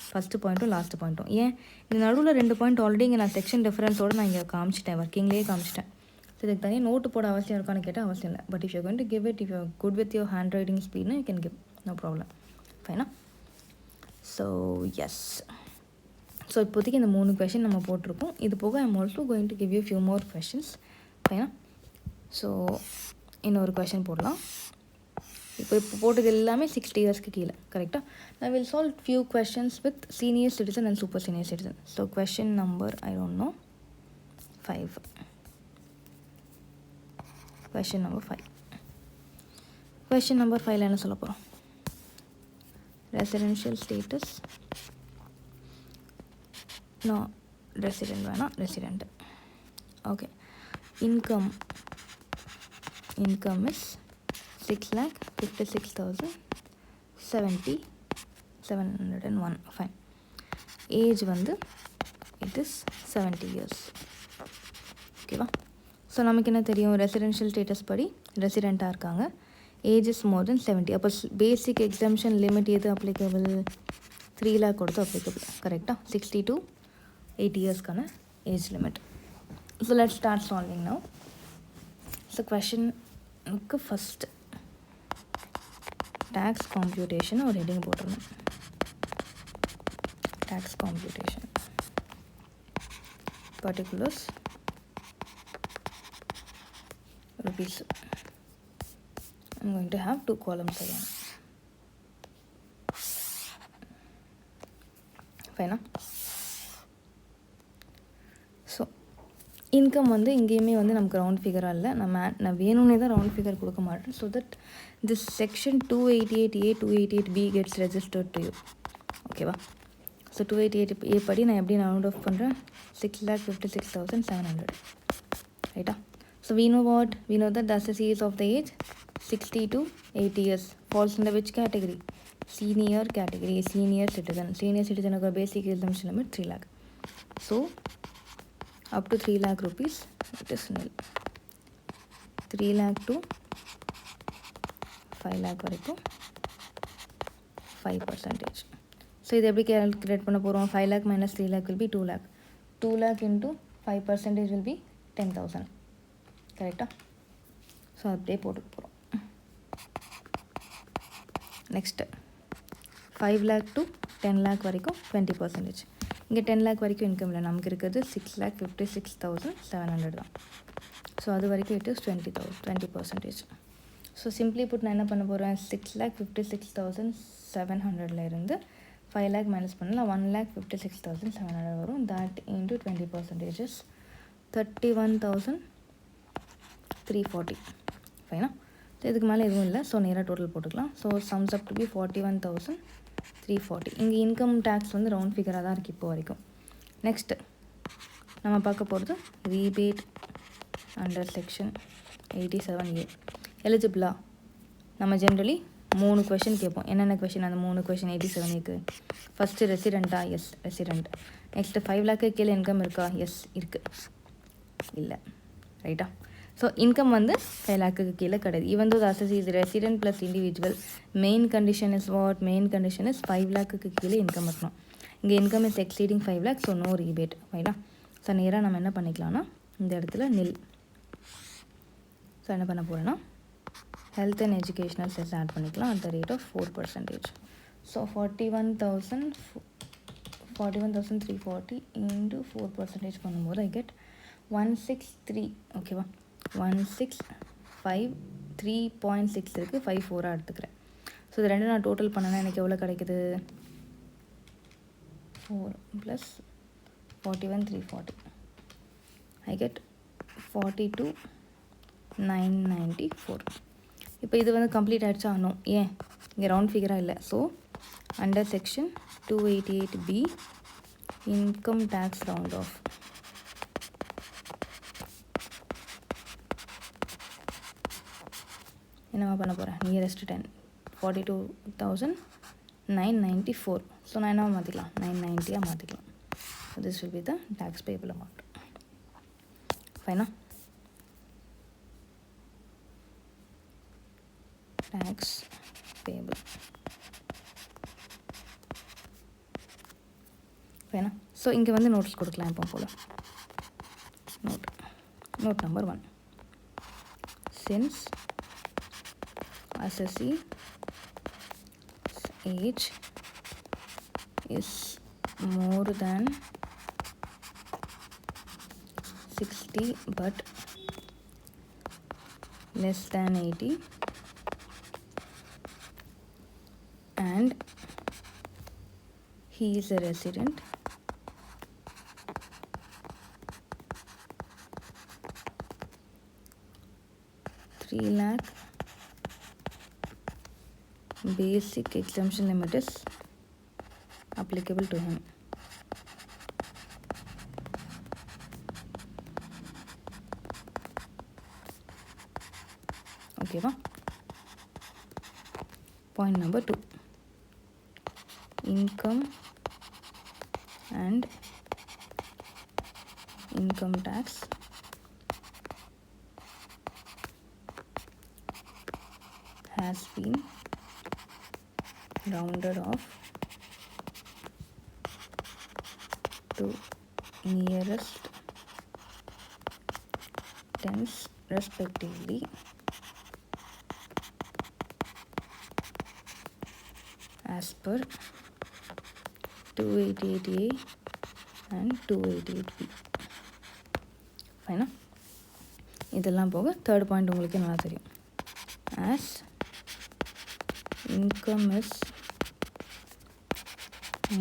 ஃபஸ்ட்டு பாயிண்ட்டும் லாஸ்ட்டு பாயிண்ட்டும். ஏன் இந்த நடுவில் 2 பாயிண்ட் ஆல்ரெடி இங்கே நான் செக்ஷன் டிஃபரன்ஸோடு நான் இங்கே காமிச்சிட்டேன், ஒர்க்கிங்லேயே காமிச்சிட்டேன். ஸோ இதுக்கு தனியாக நோட்டு போட அவசியம் இருக்கான்னு கேட்டால் அவசியம் இல்லை. But if you going to give it, if you good with your handwriting ஸ்பீட்னா you can give, no problem. ஃபைனா? ஸோ எஸ், ஸோ இப்போதைக்கு இந்த 3 கொஷின் நம்ம போட்டிருக்கோம். இது போக I'm also going to give you few more questions. ஃபைனா? ஸோ இன்னொரு கொஷின் போடலாம். இப்போ போட்டது எல்லாமே 60 இயர்ஸ்க்கு கீழே. கரெக்டாக? நான் will solve few questions with senior citizen and super senior citizen. So question number I don't know 5. Question number 5. Question number 5ல் என்ன சொல்ல போகிறோம்? ரெசிடென்ஷியல் ஸ்டேட்டஸ், நோ ரெசிடென்ட் வேணாம், resident. Okay. Income is 6,56,701. Fine. Age வந்து இட் இஸ் 70 இயர்ஸ். ஓகேவா? ஸோ நமக்கு என்ன தெரியும்? ரெசிடென்ஷியல் ஸ்டேட்டஸ் படி ரெசிடெண்ட்டாக இருக்காங்க. Age is more then 70. அப்போ பேசிக் எக்ஸம்ஷன் லிமிட் எது அப்ளிகபிள்? 3 lakh கொடுத்து அப்ளிகபிள். கரெக்டாக 60 to 80 இயர்ஸ்க்கான age limit. So let start solving now. So கொஷனுக்கு first tax computation ஒரு ஹெட்டிங் போட்டுருணும். Tax computation particulars rupees. I'm going to have 2 columns again. Fine. So income வந்து இங்கேயுமே வந்து நமக்கு ரவுண்ட் ஃபிகராக இல்லை. நான் வேணும்னே தான் ரவுண்ட் ஃபிகர் கொடுக்க மாட்டேன். So that this section 288A 288B gets registered to you. ஓகேவா? ஸோ 288A படி நான் எப்படி நான் ரவுண்ட் ஆஃப் பண்ணுறேன்? 6,56,700. ரைட்டா? So we know what? We know that the assessee is of the age 60 to 80 years. Falls in the which category? Senior category, senior citizen. Senior citizen का basic exemption limit 3 lakh. So up to 3 lakh rupees it is nil. 3 lakh to 5 lakh வரைக்கும் 5%. So இது எப்படி calculate பண்ண போகிறோம்? 5 lakh minus 3 lakh will be 2 lakh. 2 lakh into 5% will be 10,000. கரெக்டாக? ஸோ அப்படியே போட்டு போகிறோம். நெக்ஸ்ட்டு 5 lakh to 10 lakh வரைக்கும் 20%. இங்கே 10 lakh வரைக்கும் இன்கம் இல்லை, நமக்கு இருக்கிறது 6,56,700 தான். ஸோ அது வரைக்கும் it is 20%. So simply put நான் என்ன பண்ண போகிறேன்? 6,56,700 இருந்து 5 lakh மைனஸ் பண்ணலாம். 1,56,700 வரும். That into 20% is 31,340. ஃபைனா? ஸோ இதுக்கு மேலே எதுவும் இல்லை. ஸோ நேராக டோட்டல் போட்டுக்கலாம். So sums up to be 41,340. இங்கே இன்கம் டேக்ஸ் வந்து ரவுண்ட் ஃபிகராக தான் இருக்குது இப்போ வரைக்கும். நெக்ஸ்ட்டு நம்ம பார்க்க போகிறது ரீபேட் அண்டர் செக்ஷன் 87A. எலிஜிபிளா? நம்ம ஜென்ரலி 3 கொஷின் கேட்போம். என்னென்ன கொஷின்? அந்த 3 கொஷின் 87Aக்கு. ஃபஸ்ட்டு ரெசிடெண்ட்டா? Yes resident. நெக்ஸ்ட்டு 5 lakh கீழே இன்கம் இருக்கா? எஸ் இருக்குது. இல்லை. ரைட்டா? ஸோ இன்கம் வந்து 5 lakh கீழே கிடையாது. Even though the assessee is resident plus individual, main condition is what? main condition is 5 lakh கீழே இன்கம் இருக்கணும். இங்கே income is exceeding 5 lakh, so no rebate. ரைட்டா? ஸோ நேராக நம்ம என்ன பண்ணிக்கலாம்னா இந்த இடத்துல நில். ஸோ என்ன பண்ண போகிறேன்னா health and educational cess add பண்ணிக்கலாம் at the rate of 4%. So 41,340 into 4% பண்ணும்போது I get 163. ஓகேவா? 165.3.6 இருக்குது. 54 எடுத்துக்கிறேன். ஸோ இது ரெண்டு நான் டோட்டல் பண்ணேன்னா எனக்கு எவ்வளோ கிடைக்குது? 4 + 41,340. I get 42,994. இப்போ இது வந்து கம்ப்ளீட் ஆகிடுச்சா? நோ. ஏன்? இங்கே ரவுண்ட் ஃபிகராக இல்லை. So under section 288B income tax round off. என்னவா பண்ண போகிறேன்? நியரஸ்ட் 10 42,994. ஸோ நான் என்னவா மாற்றிக்கலாம்? 990 மாற்றிக்கலாம். So this will be the tax payable amount. ஃபைனா? Tax payable. ஃபைனா? ஸோ இங்கே வந்து நோட்ஸ் கொடுக்கலாம் இப்போ போல். Note number 1. Since assessee age is more than 60 but less than 80 and he is a resident, $3 lakh basic exemption limit is applicable to him. Okay va? Point number 2. Income and income tax has been rounded off to nearest tens respectively as per 288A and 288B. ஃபைனா, இதெல்லாம் போக தேர்ட் பாயிண்ட் உங்களுக்கு நல்லா தெரியும். As income is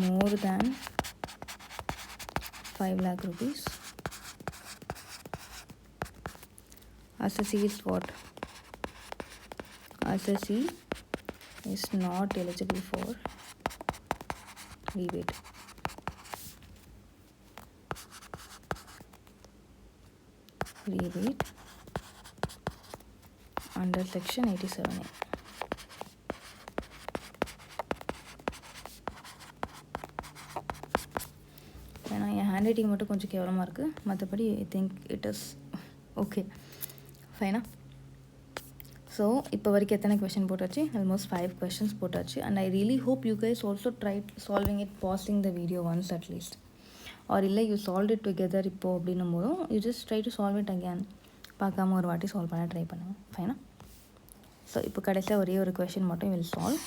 more than 5 lakh rupees, assessee is what? Assessee is not eligible for rebate. Rebate under section 87A. ஏன்னா என் ஹேண்ட் ரைட்டிங் மட்டும் கொஞ்சம் கேவலமாக இருக்குது, மற்றபடி I think it is okay. ஃபைனா, ஸோ இப்போ வரைக்கும் எத்தனை கொஷின் போட்டாச்சு? ஆல்மோஸ்ட் 5 questions போட்டாச்சு. And I really hope you guys also tried solving it, pausing the video once at least. Or இல்லை யூ சால்வ் இட் டுகெதர் இப்போது அப்படின்னும் போதும் you just try to solve it again. பார்க்காம ஒரு வாட்டி சால்வ் பண்ண ட்ரை பண்ணுங்கள். ஃபைனா, ஸோ இப்போ கடைசியாக ஒரே ஒரு கொஷின் மட்டும் will solve.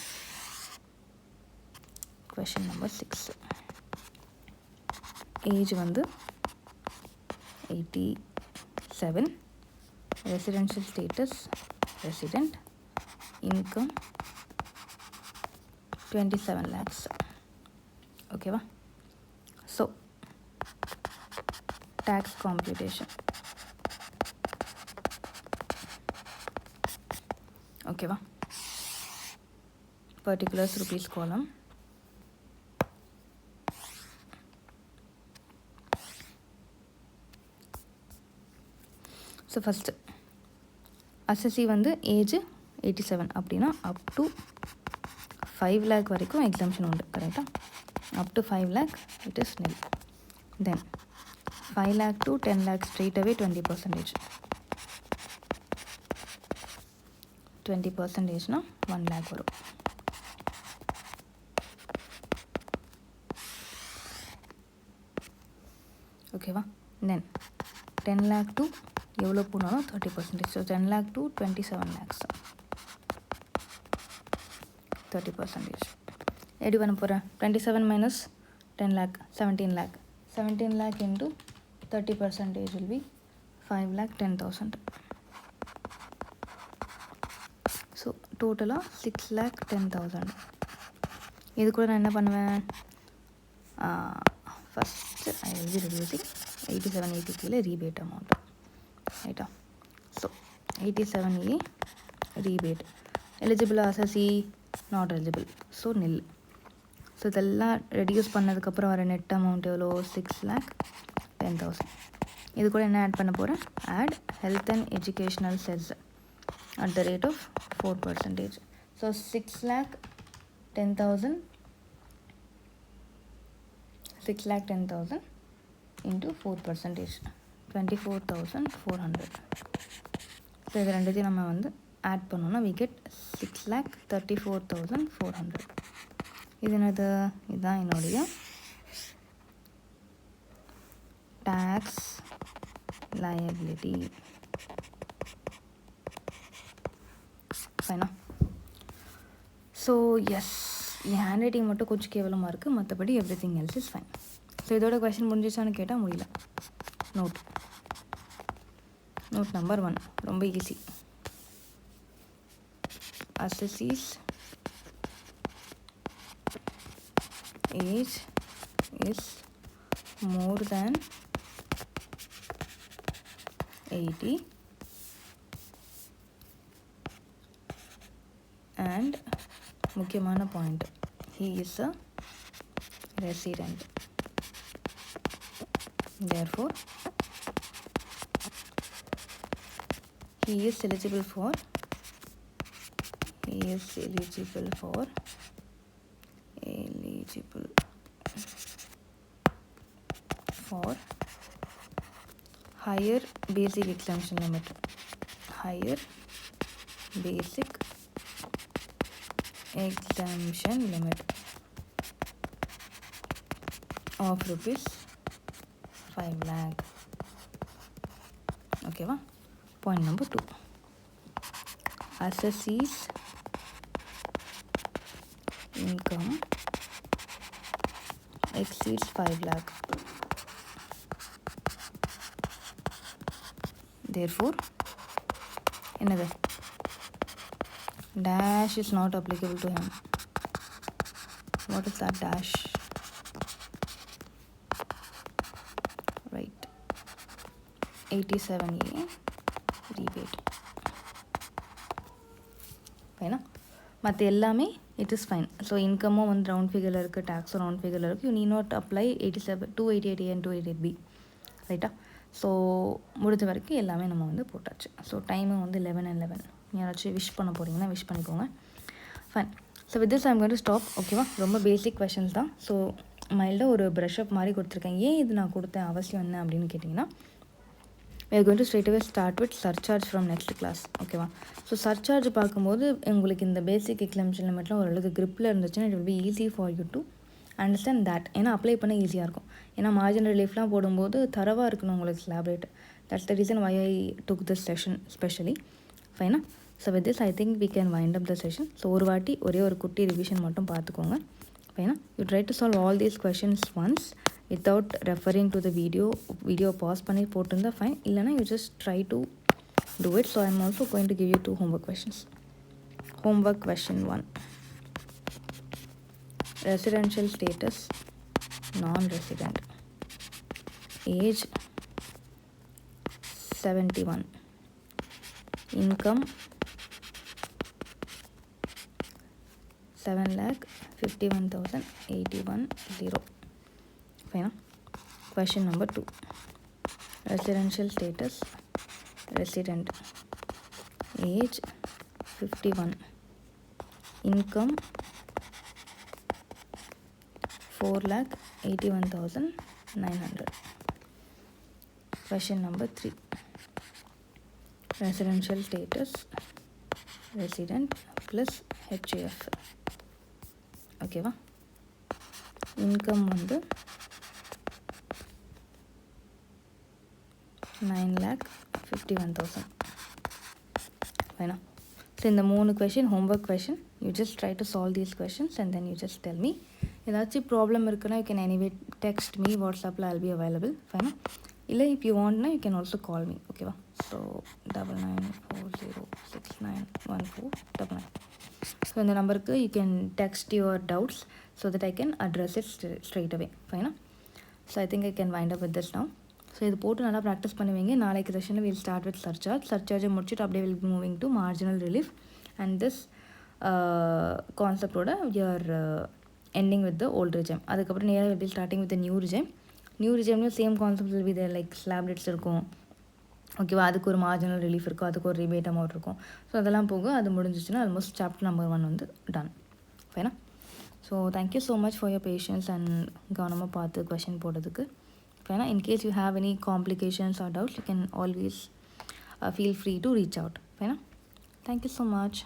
Question number 6. Age வந்து 87, residential status resident, income 27 lakhs. ஓகேவா? So tax computation. ஓகேவா? Particulars rupees column. So first assessee வந்து ஏஜ் 87 அப்படின்னா அப் டு 5 lakh வரைக்கும் எக்ஸாம்ஷன் உண்டு. கரெக்டாக? Up to 5 lakh it is nil. Then 5 lakh to 10 lakh straight away 20%. 20%னா 1 lakh வரும். ஓகேவா? தென் 10 lakh to எவ்வளோ போனாலும் 30%. So 10 lakh to 27 lakhs 30%. எப்படி பண்ண போகிறேன்? 27 minus 10 lakh 17 lakh. 17 lakh into 30% will be 5,10,000. So டோட்டலாக 6,10,000. இது கூட நான் என்ன பண்ணுவேன்? First I will B reducing 8780 கீழே ரீபேட் அமௌண்ட். ரைட்டா? So 87A rebate. Eligible அசசி not eligible, so nil. So இதெல்லாம் ரெடியூஸ் பண்ணதுக்கப்புறம் வர நெட் அமௌண்ட் எவ்வளோ? 6,10,000. இது கூட என்ன ஆட் பண்ண போகிறேன்? Add health and educational cess at the rate of 4%. So 6,10,000 into 4%, 24,400. So இது ரெண்டுத்தையும் நம்ம வந்து ஆட் பண்ணோன்னா we get 6,34,400. இது என்னது? இதுதான் என்னுடைய டேக்ஸ் லயபிலிட்டி. ஃபைனா? ஸோ எஸ், என் ஹேண்ட் ரைட்டிங் மட்டும் கொஞ்சம் கேவலமாக இருக்குது, மற்றபடி everything else is fine. So இதோட கொஷின் முடிஞ்சிச்சான்னு கேட்டால் முடியல. நோட் நம்பர் 1 ரொம்ப easy. Assessee's age is more than 80 and முக்கியமான பாயிண்ட், he is a resident. Therefore he is eligible for higher basic exemption limit. Higher basic exemption limit of rupees 5 lakh. Okay va? Point number 2, assessee's income exceeds 5 lakh. Therefore, another dash is not applicable to him. What is that dash? Right, 87A rebate. Fine. மற்ற எல்லாமே it is fine. So income வந்து ரவுண்ட் ஃபிகரில் இருக்குது, டேக்ஸும் ரவுண்ட் ஃபிகரில் இருக்குது. You need not apply 288A and 288B. ரைட்டா? ஸோ முடிஞ்ச வரைக்கும் எல்லாமே நம்ம வந்து போட்டாச்சு. ஸோ டைமும் வந்து 11 and 11. யாராச்சும் விஷ் பண்ண போகிறீங்கன்னா விஷ் பண்ணிக்கோங்க. Fine. So with this I'm going to stop. ஓகேவா? ரொம்ப பேசிக் கொஷின்ஸ் தான். ஸோ மைல்டாக ஒரு ப்ரஷ்அப் மாதிரி கொடுத்துருக்கேன். ஏன் இது நான் கொடுத்தேன் அவசியம் என்ன அப்படின்னு கேட்டிங்கன்னா, we are going to straight away start with surcharge from next class. ஓகேவா? ஸோ சர்சார்ஜ் பார்க்கும்போது உங்களுக்கு இந்த பேசிக் எக்ஸம்ஷன் லிமிட்லாம் ஓரளவுக்கு gripல இருந்துச்சுன்னா it will be easy for you to understand that. ஏன்னா அப்ளை பண்ண ஈஸியாக இருக்கும். ஏன்னா மார்ஜினல் ரிலீஃப்லாம் போடும்போது தரவாக இருக்கணும் உங்களுக்கு slab rate. That's the reason why I took this session specially. ஃபைனா? So with this I think we can wind up the session. So ஒரு வாட்டி ஒரே ஒரு குட்டி ரிவிஷன் மட்டும் பார்த்துக்கோங்க. ஃபைனா? You try to solve all these questions once without referring to the video pause பண்ணி போட்டிருந்தா fine. இல்லைனா you just try to do it. So I'm also going to give you 2 homework questions. Homework question 1. Residential status, non-resident, age 71, income 7,51,081. Fine. Question number 2. Residential status, resident, age 51, income 4,81,900. Question number 3. Residential status, resident plus HUF. ஓகேவா? இன்கம் வந்து 9,51,000. ஃபைனா? ஸோ இந்த 3 question homework question. You just try to solve these questions and then you just tell me. ஏதாச்சும் ப்ராப்ளம் இருக்குன்னா you can anyway text me, வாட்ஸ்அப்பில் I'll be available. ஃபைனா? இல்லை if you want you can also call me. ஓகேவா? ஸோ 9940691499. ஸோ இந்த நம்பருக்கு you can text your doubts so that I can address it straight away. ஃபைனா? So I think I can wind up with this now. So இது போட்டு நல்லா ப்ராக்டிஸ் பண்ணுவீங்க. நாளைக்கு செஷனில் we'll start with சர்சார்ஜை முடிச்சுட்டு அப்படியே will be moving to marginal relief and this கான்செப்டோட we are ending with the old regime. அதுக்கப்புறம் நேராக will be starting with the new regime. New ரிஜிம்லேயும் same concept will be there, like slab rates இருக்கும். ஓகேவா? அதுக்கு ஒரு மார்ஜினல் ரிலீஃப் இருக்கும், அதுக்கு ஒரு ரிபேட் அமௌண்ட் இருக்கும். ஸோ அதெல்லாம் போக அது முடிஞ்சிச்சுன்னா ஆல்மோஸ்ட் சாப்டர் நம்பர் 1 வந்து டன். ஃபைனா? So thank you so much for your patience and கவனமாக பார்த்து கொஷின் போடுறதுக்கு. ஃபைனா? In case you have any complications or doubts you can always feel free to reach out. Fine? Thank you so much.